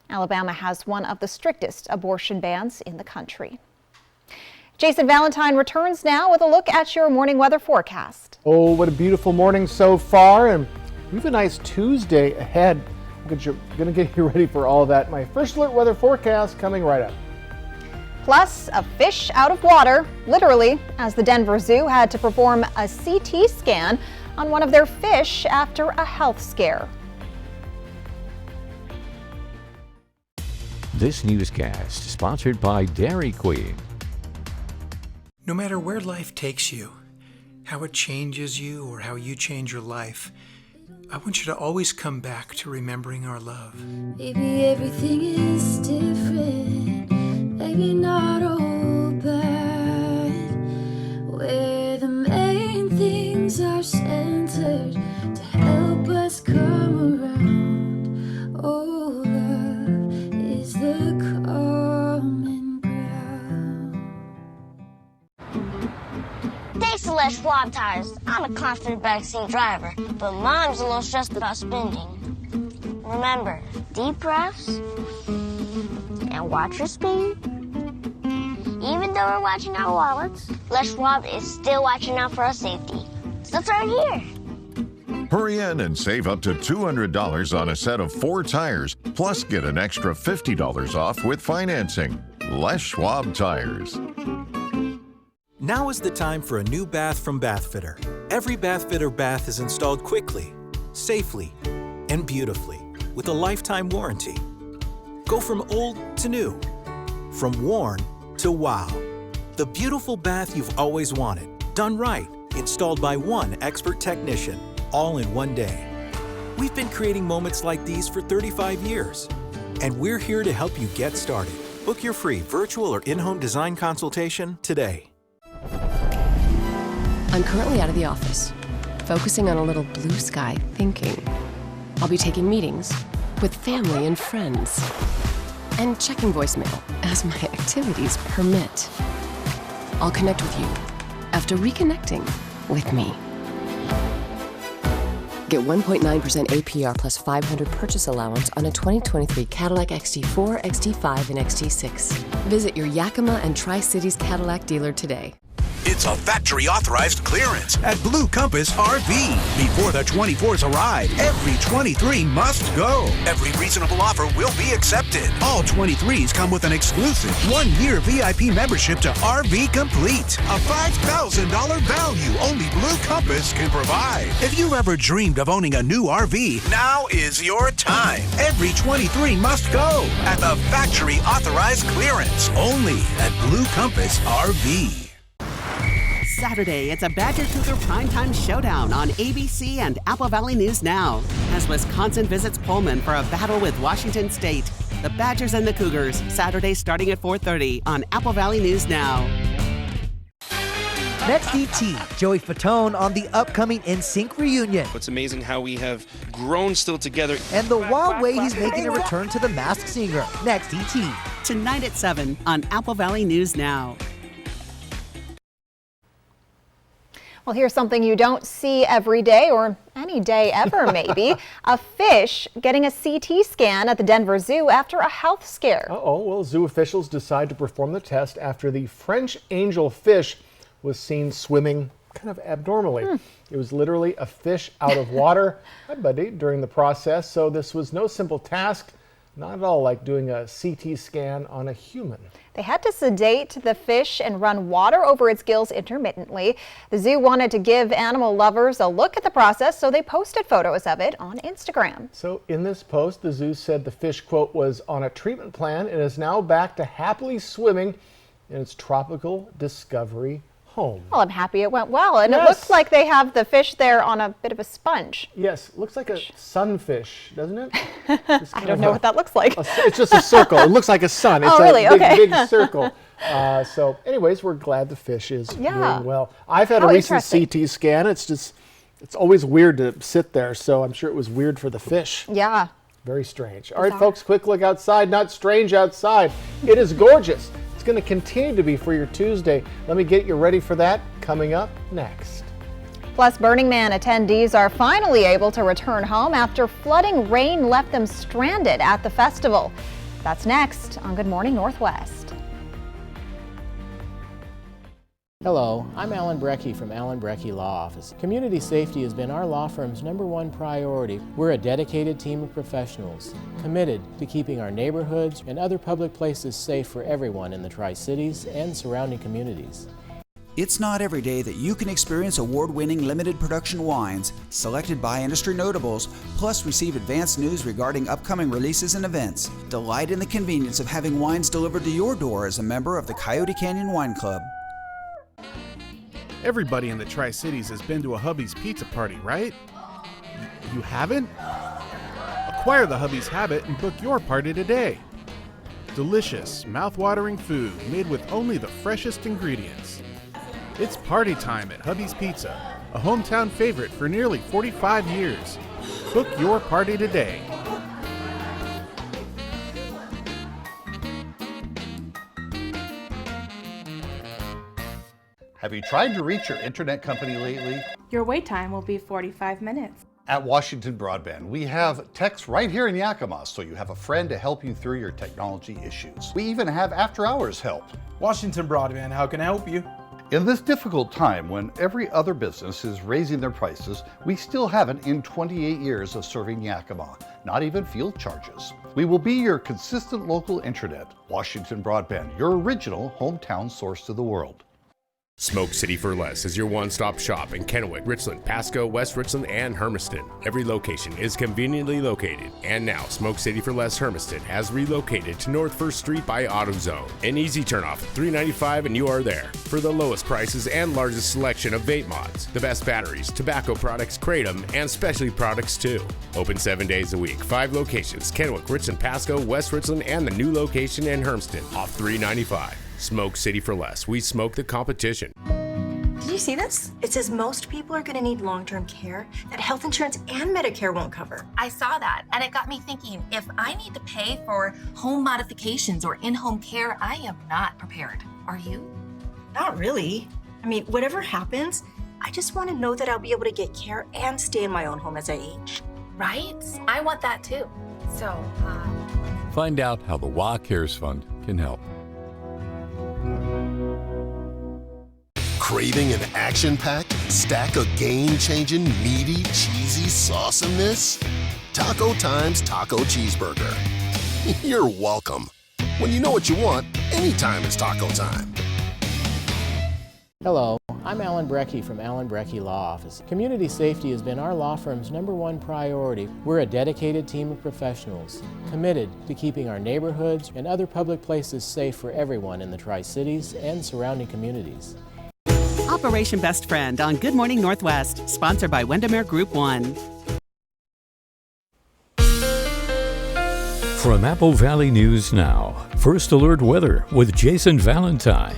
Alabama has one of the strictest abortion bans in the country. Jason Valentine returns now with a look at your morning weather forecast. Oh, what a beautiful morning so far, and we have a nice Tuesday ahead. I'm going to get you ready for all of that. My first alert weather forecast coming right up. Plus, a fish out of water, literally, as the Denver Zoo had to perform a CT scan on one of their fish after a health scare. This newscast sponsored by Dairy Queen. No matter where life takes you, how it changes you or how you change your life, I want you to always come back to remembering our love. Maybe everything is different, maybe not all bad, where the main things are centered to help us come around. Oh, love is the common ground. Thanks to less flop tires, I'm a confident backseat driver, but Mom's a little stressed about spending. Remember, deep breaths and watch your speed. Even though we're watching our wallets, Les Schwab is still watching out for our safety. So let's start here. Hurry in and save up to $200 on a set of 4 tires, plus get an extra $50 off with financing. Les Schwab Tires. Now is the time for a new bath from Bathfitter. Every Bathfitter bath is installed quickly, safely, and beautifully with a lifetime warranty. Go from old to new, from worn to wow. The beautiful bath you've always wanted, done right, installed by one expert technician, all in one day. We've been creating moments like these for 35 years, and we're here to help you get started. Book your free virtual or in-home design consultation today. I'm currently out of the office, focusing on a little blue sky thinking. I'll be taking meetings with family and friends and checking voicemail as my activities permit. I'll connect with you after reconnecting with me. Get 1.9% APR plus $500 purchase allowance on a 2023 Cadillac XT4, XT5, and XT6. Visit your Yakima and Tri-Cities Cadillac dealer today. It's a factory-authorized clearance at Blue Compass RV. Before the 24s arrive, every 23 must go. Every reasonable offer will be accepted. All 23s come with an exclusive 1-year VIP membership to RV Complete. A $5,000 value only Blue Compass can provide. If you've ever dreamed of owning a new RV, now is your time. Every 23 must go at the factory-authorized clearance. Only at Blue Compass RV. Saturday, it's a Badger Cougar Primetime Showdown on ABC and Apple Valley News Now. As Wisconsin visits Pullman for a battle with Washington State. The Badgers and the Cougars, Saturday starting at 4:30 on Apple Valley News Now. Next ET, Joey Fatone on the upcoming NSYNC reunion. It's amazing how we have grown still together. And the wild way he's making a return to The Masked Singer. Next ET. Tonight at 7 on Apple Valley News Now. Well, here's something you don't see every day or any day ever, maybe. A fish getting a CT scan at the Denver Zoo after a health scare. Well, zoo officials decide to perform the test after the French angel fish was seen swimming kind of abnormally. It was literally a fish out of water, hi buddy, during the process. So this was no simple task, not at all like doing a CT scan on a human. They had to sedate the fish and run water over its gills intermittently. The zoo wanted to give animal lovers a look at the process, so they posted photos of it on Instagram. So in this post, the zoo said the fish, quote, was on a treatment plan and is now back to happily swimming in its tropical discovery home. Well, I'm happy it went well, and Yes. It looks like they have the fish there on a bit of a sponge. Yes, looks like a sunfish, doesn't it? I don't know what that looks like. It's just a circle. It looks like a sun. It's really? a big, Okay. big circle. So anyways, we're glad the fish is doing well. I've had How a recent interesting. CT scan. It's always weird to sit there, so I'm sure it was weird for the fish. Yeah. Very strange. All right, folks, quick look outside. Not strange outside. It is gorgeous. It's going to continue to be for your Tuesday. Let me get you ready for that coming up next. Plus, Burning Man attendees are finally able to return home after flooding rain left them stranded at the festival. That's next on Good Morning Northwest. Hello, I'm Alan Brecky from Alan Brecky Law Office. Community safety has been our law firm's #1 priority. We're a dedicated team of professionals, committed to keeping our neighborhoods and other public places safe for everyone in the Tri-Cities and surrounding communities. It's not every day that you can experience award-winning limited production wines selected by industry notables, plus receive advanced news regarding upcoming releases and events. Delight in the convenience of having wines delivered to your door as a member of the Coyote Canyon Wine Club. Everybody in the Tri-Cities has been to a Hubby's Pizza Party, right? You haven't? Acquire the Hubby's habit and book your party today. Delicious, mouth-watering food made with only the freshest ingredients. It's party time at Hubby's Pizza, a hometown favorite for nearly 45 years. Book your party today. Have you tried to reach your internet company lately? Your wait time will be 45 minutes. At Washington Broadband, we have techs right here in Yakima, so you have a friend to help you through your technology issues. We even have after-hours help. Washington Broadband, how can I help you? In this difficult time when every other business is raising their prices, we still haven't in 28 years of serving Yakima, not even fuel charges. We will be your consistent local intranet. Washington Broadband, your original hometown source to the world. Smoke City for Less is your one-stop shop in Kennewick, Richland, Pasco, West Richland, and Hermiston. Every location is conveniently located. And now, Smoke City for Less Hermiston has relocated to North 1st Street by AutoZone. An easy turnoff, $3.95, and you are there. For the lowest prices and largest selection of vape mods, the best batteries, tobacco products, Kratom, and specialty products too. Open 7 days a week, 5 locations, Kennewick, Richland, Pasco, West Richland, and the new location in Hermiston, off $3.95. Smoke City for Less. We smoke the competition. Did you see this? It says most people are going to need long-term care that health insurance and Medicare won't cover. I saw that, and it got me thinking, if I need to pay for home modifications or in-home care, I am not prepared. Are you? Not really. I mean, whatever happens, I just want to know that I'll be able to get care and stay in my own home as I age. Right? I want that too. So, Find out how the WA Cares Fund can help. Craving an action-packed stack of game-changing, meaty, cheesy sauciness? Taco Time's Taco Cheeseburger. You're welcome. When you know what you want, anytime is taco time. Hello, I'm Alan Brecky from Alan Brecky Law Office. Community safety has been our law firm's #1 priority. We're a dedicated team of professionals, committed to keeping our neighborhoods and other public places safe for everyone in the Tri-Cities and surrounding communities. Operation Best Friend on Good Morning Northwest, sponsored by Windermere Group 1. From Apple Valley News Now, First Alert Weather with Jason Valentine.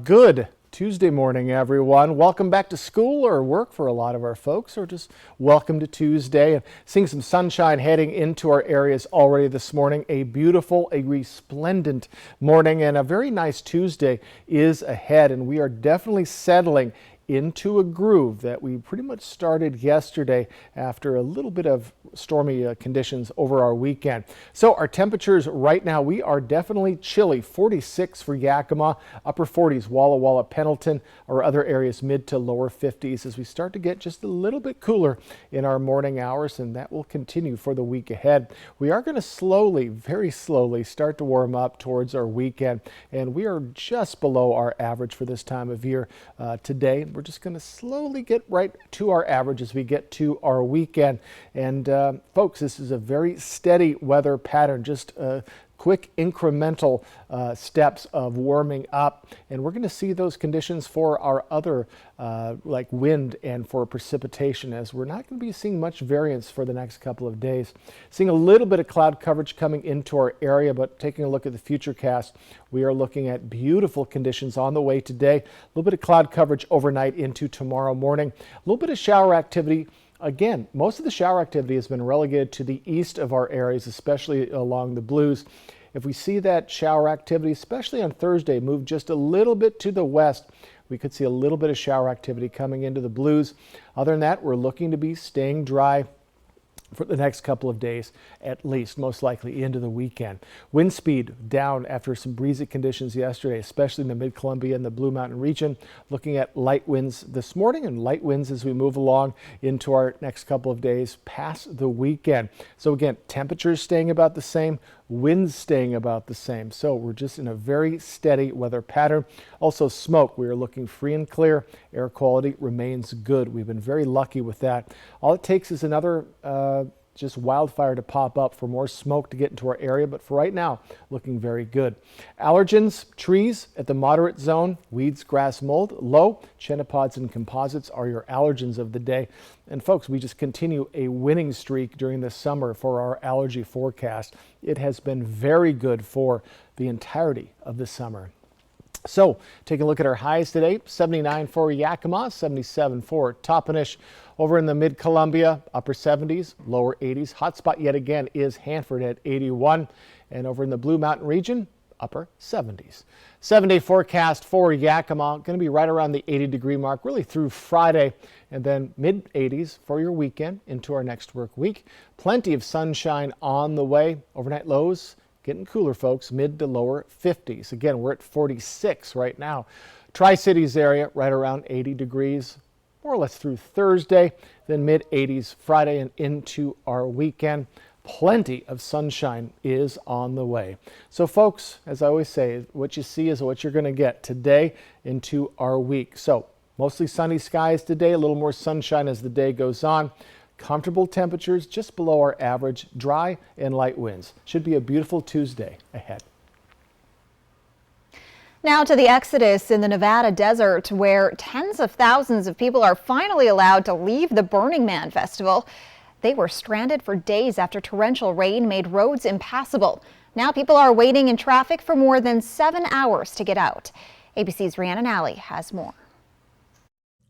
Good Tuesday morning, everyone. Welcome back to school or work for a lot of our folks, or just welcome to Tuesday. And seeing some sunshine heading into our areas already this morning. A beautiful, a resplendent morning, and a very nice Tuesday is ahead. And we are definitely settling into a groove that we pretty much started yesterday after a little bit of stormy conditions over our weekend. So our temperatures right now, we are definitely chilly. 46 for Yakima, upper 40s Walla Walla, Pendleton, or other areas mid to lower 50s as we start to get just a little bit cooler in our morning hours, and that will continue for the week ahead. We are going to slowly, very slowly start to warm up towards our weekend, and we are just below our average for this time of year today. We're just going to slowly get right to our average as we get to our weekend. And folks, this is a very steady weather pattern, just quick incremental steps of warming up. And we're going to see those conditions for our other like wind and for precipitation, as we're not going to be seeing much variance for the next couple of days. Seeing a little bit of cloud coverage coming into our area, but taking a look at the futurecast, we are looking at beautiful conditions on the way today. A little bit of cloud coverage overnight into tomorrow morning. A little bit of shower activity. Again, most of the shower activity has been relegated to the east of our areas, especially along the Blues. If we see that shower activity, especially on Thursday, move just a little bit to the west, we could see a little bit of shower activity coming into the Blues. Other than that, we're looking to be staying dry for the next couple of days, at least, most likely into the weekend. Wind speed down after some breezy conditions yesterday, especially in the Mid-Columbia and the Blue Mountain region. Looking at light winds this morning and light winds as we move along into our next couple of days past the weekend. So again, temperatures staying about the same, winds staying about the same. So we're just in a very steady weather pattern. Also smoke, we are looking free and clear. Air quality remains good. We've been very lucky with that. All it takes is another just wildfire to pop up for more smoke to get into our area, but for right now, looking very good. Allergens, trees at the moderate zone, weeds, grass, mold, low. Chenopod's and composites are your allergens of the day. And folks, we just continue a winning streak during the summer for our allergy forecast. It has been very good for the entirety of the summer. So taking a look at our highs today, 79 for Yakima, 77 for Toppenish. Over in the Mid-Columbia, upper 70s, lower 80s. Hotspot yet again is Hanford at 81. And over in the Blue Mountain region, upper 70s. 7-day forecast for Yakima, going to be right around the 80-degree mark really through Friday, and then mid-80s for your weekend into our next work week. Plenty of sunshine on the way. Overnight lows getting cooler, folks, mid to lower 50s. Again, we're at 46 right now. Tri-Cities area right around 80 degrees, more or less through Thursday, then mid-80s Friday and into our weekend. Plenty of sunshine is on the way. So folks, as I always say, what you see is what you're going to get today into our week. So mostly sunny skies today, a little more sunshine as the day goes on. Comfortable temperatures just below our average, dry and light winds. Should be a beautiful Tuesday ahead. Now to the exodus in the Nevada desert, where tens of thousands of people are finally allowed to leave the Burning Man Festival. They were stranded for days after torrential rain made roads impassable. Now people are waiting in traffic for more than 7 hours to get out. ABC's Rhiannon Alley has more.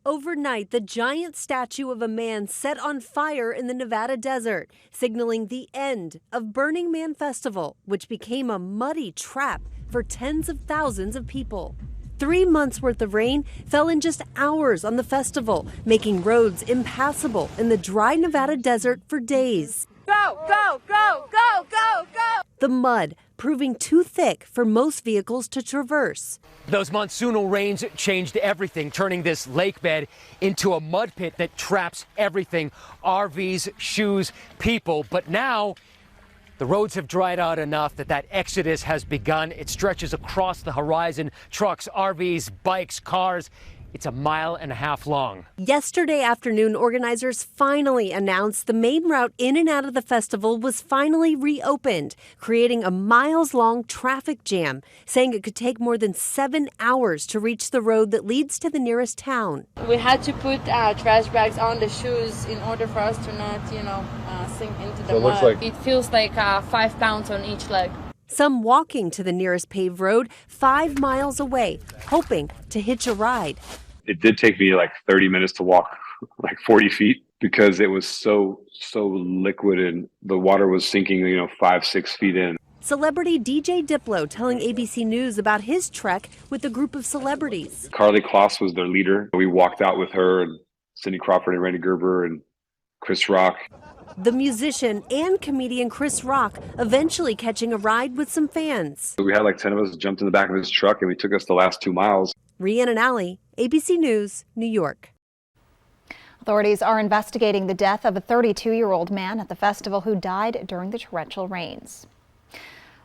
Overnight, the giant statue of a man set on fire in the Nevada desert, signaling the end of Burning Man Festival, which became a muddy trap for tens of thousands of people. 3 months worth of rain fell in just hours on the festival, making roads impassable in the dry Nevada desert for days. Go, go, go, go, go, go! The mud proving too thick for most vehicles to traverse. Those monsoonal rains changed everything, turning this lake bed into a mud pit that traps everything, RVs, shoes, people. But now the roads have dried out enough that exodus has begun. It stretches across the horizon. Trucks, RVs, bikes, cars. It's 1.5 miles long. Yesterday afternoon, organizers finally announced the main route in and out of the festival was finally reopened, creating a miles-long traffic jam, saying it could take more than 7 hours to reach the road that leads to the nearest town. We had to put trash bags on the shoes in order for us to not, sink into the mud. It feels like 5 pounds on each leg. Some walking to the nearest paved road 5 miles away, hoping to hitch a ride. It did take me like 30 minutes to walk like 40 feet because it was so liquid and the water was sinking, 5-6 feet in. Celebrity DJ Diplo telling ABC News about his trek with a group of celebrities. Karlie Kloss was their leader. We walked out with her and Cindy Crawford and Randy Gerber and Chris Rock. The musician and comedian Chris Rock eventually catching a ride with some fans. We had like 10 of us jumped in the back of his truck and we took us the last 2 miles. Rhiannon Alley, ABC News, New York. Authorities are investigating the death of a 32-year-old man at the festival who died during the torrential rains.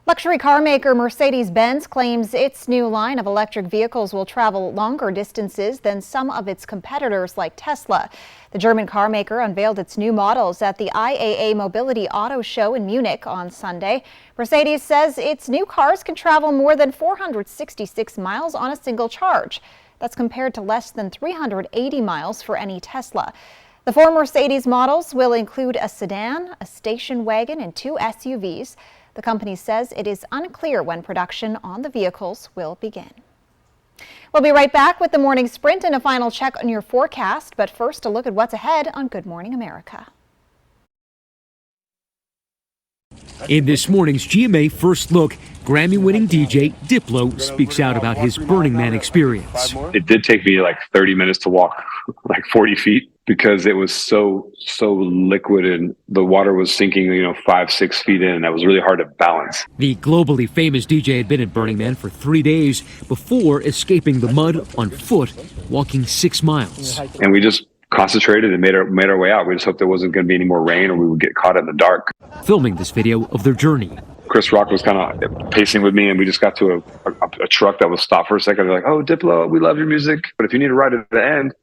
Luxury car maker Mercedes-Benz claims its new line of electric vehicles will travel longer distances than some of its competitors like Tesla. The German car maker unveiled its new models at the IAA Mobility Auto Show in Munich on Sunday. Mercedes says its new cars can travel more than 466 miles on a single charge. That's compared to less than 380 miles for any Tesla. The 4 Mercedes models will include a sedan, a station wagon, and 2 SUVs. The company says it is unclear when production on the vehicles will begin. We'll be right back with the morning sprint and a final check on your forecast. But first, a look at what's ahead on Good Morning America. In this morning's GMA First Look, Grammy-winning DJ Diplo speaks out about his Burning Man experience. It did take me like 30 minutes to walk like 40 feet because it was so liquid and the water was sinking, 5-6 feet in. That was really hard to balance. The globally famous DJ had been at Burning Man for 3 days before escaping the mud on foot, walking 6 miles. And we just concentrated and made our way out. We just hoped there wasn't going to be any more rain or we would get caught in the dark. Filming this video of their journey. Chris Rock was kind of pacing with me and we just got to a truck that was stopped for a second. They're like, "Oh, Diplo, we love your music, but if you need a ride at the end,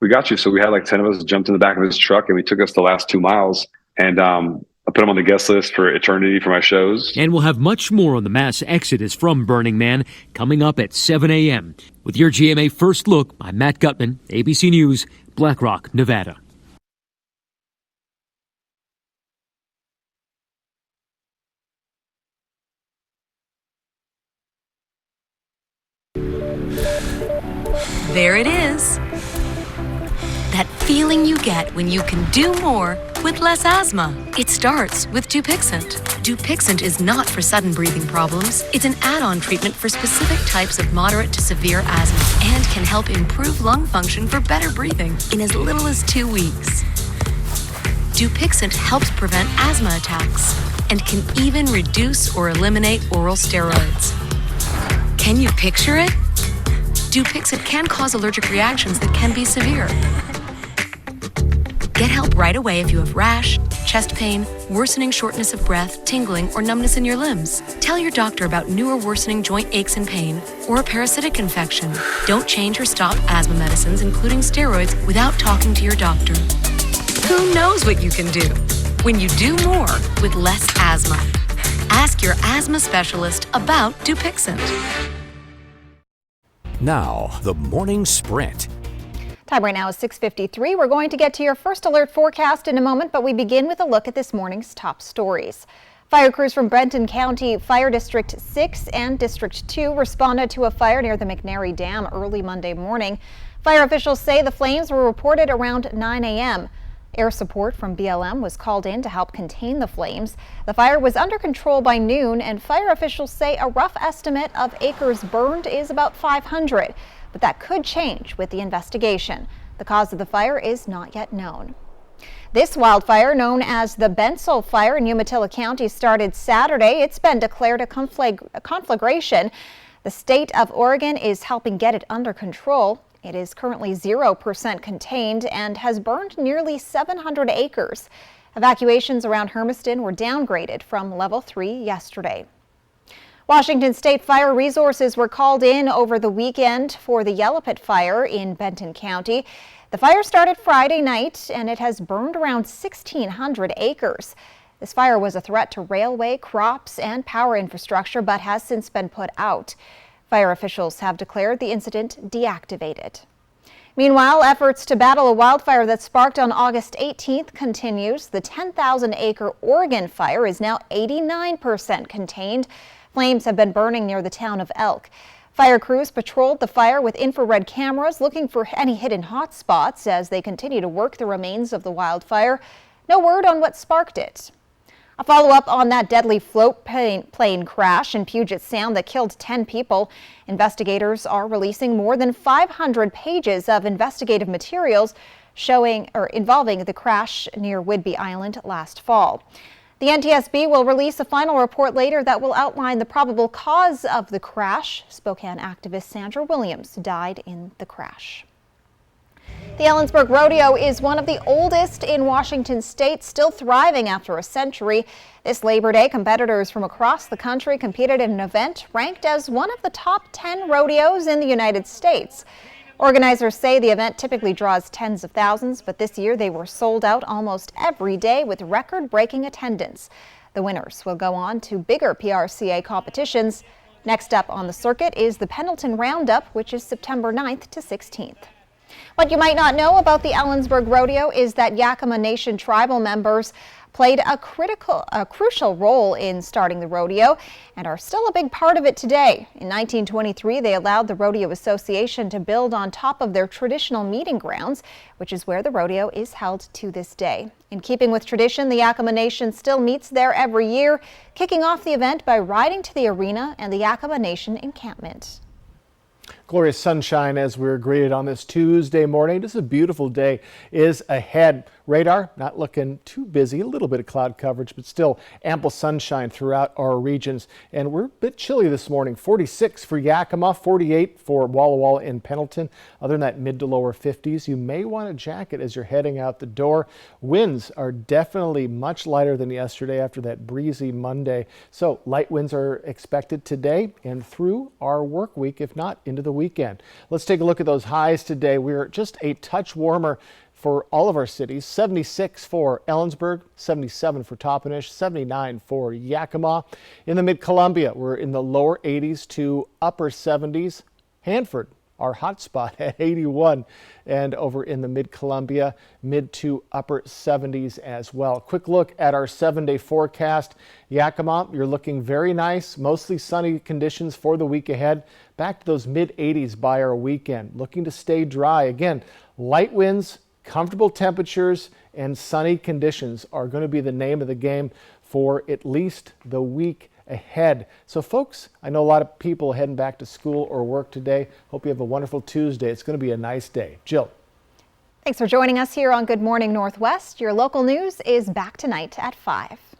we got you." So we had like 10 of us jumped in the back of his truck and we took us the last 2 miles. And I put him on the guest list for eternity for my shows. And we'll have much more on the mass exodus from Burning Man coming up at 7 a.m. With your GMA First Look, I'm Matt Gutman, ABC News, Black Rock, Nevada. There it is. That feeling you get when you can do more with less asthma. It starts with Dupixent. Dupixent is not for sudden breathing problems. It's an add-on treatment for specific types of moderate to severe asthma and can help improve lung function for better breathing in as little as 2 weeks. Dupixent helps prevent asthma attacks and can even reduce or eliminate oral steroids. Can you picture it? Dupixent can cause allergic reactions that can be severe. Get help right away if you have rash, chest pain, worsening shortness of breath, tingling, or numbness in your limbs. Tell your doctor about new or worsening joint aches and pain or a parasitic infection. Don't change or stop asthma medicines, including steroids, without talking to your doctor. Who knows what you can do when you do more with less asthma? Ask your asthma specialist about Dupixent. Now, the morning sprint. Time right now is 6:53. We're going to get to your first alert forecast in a moment, but we begin with a look at this morning's top stories. Fire crews from Benton County Fire District 6 and District 2 responded to a fire near the McNary Dam early Monday morning. Fire officials say the flames were reported around 9 a.m. Air support from BLM was called in to help contain the flames. The fire was under control by noon, and fire officials say a rough estimate of acres burned is about 500. But that could change with the investigation. The cause of the fire is not yet known. This wildfire, known as the Bensel Fire in Umatilla County, started Saturday. It's been declared a conflagration. The state of Oregon is helping get it under control. It is currently 0% contained and has burned nearly 700 acres. Evacuations around Hermiston were downgraded from level 3 yesterday. Washington State Fire Resources were called in over the weekend for the Yellow Pit Fire in Benton County. The fire started Friday night and it has burned around 1,600 acres. This fire was a threat to railway, crops, and power infrastructure, but has since been put out. Fire officials have declared the incident deactivated. Meanwhile, efforts to battle a wildfire that sparked on August 18th continues. The 10,000-acre Oregon fire is now 89% contained. Flames have been burning near the town of Elk. Fire crews patrolled the fire with infrared cameras looking for any hidden hot spots as they continue to work the remains of the wildfire. No word on what sparked it. A follow-up on that deadly float plane crash in Puget Sound that killed 10 people. Investigators are releasing more than 500 pages of investigative materials involving the crash near Whidbey Island last fall. The NTSB will release a final report later that will outline the probable cause of the crash. Spokane activist Sandra Williams died in the crash. The Ellensburg Rodeo is one of the oldest in Washington state, still thriving after a century. This Labor Day, competitors from across the country competed in an event ranked as one of the top 10 rodeos in the United States. Organizers say the event typically draws tens of thousands, but this year they were sold out almost every day with record-breaking attendance. The winners will go on to bigger PRCA competitions. Next up on the circuit is the Pendleton Roundup, which is September 9th to 16th. What you might not know about the Ellensburg Rodeo is that Yakima Nation tribal members played a crucial role in starting the rodeo and are still a big part of it today. In 1923, they allowed the Rodeo Association to build on top of their traditional meeting grounds, which is where the rodeo is held to this day. In keeping with tradition, the Yakima Nation still meets there every year, kicking off the event by riding to the arena and the Yakima Nation encampment. Glorious sunshine as we're greeted on this Tuesday morning. Just a beautiful day is ahead. Radar not looking too busy, a little bit of cloud coverage, but still ample sunshine throughout our regions. And we're a bit chilly this morning. 46 for Yakima, 48 for Walla Walla and Pendleton. Other than that, mid to lower 50s. You may want a jacket as you're heading out the door. Winds are definitely much lighter than yesterday after that breezy Monday. So light winds are expected today and through our work week, if not into the weekend. Let's take a look at those highs today. We're just a touch warmer for all of our cities. 76 for Ellensburg, 77 for Toppenish, 79 for Yakima. In the Mid-Columbia, we're in the lower 80s to upper 70s. Hanford, our hot spot at 81, and over in the Mid-Columbia, mid to upper 70s as well. Quick look at our 7-day forecast. Yakima, you're looking very nice, mostly sunny conditions for the week ahead. Back to those mid-80s by our weekend. Looking to stay dry. Again, light winds, comfortable temperatures, and sunny conditions are going to be the name of the game for at least the week ahead. So folks, I know a lot of people heading back to school or work today. Hope you have a wonderful Tuesday. It's going to be a nice day. Jill. Thanks for joining us here on Good Morning Northwest. Your local news is back tonight at 5.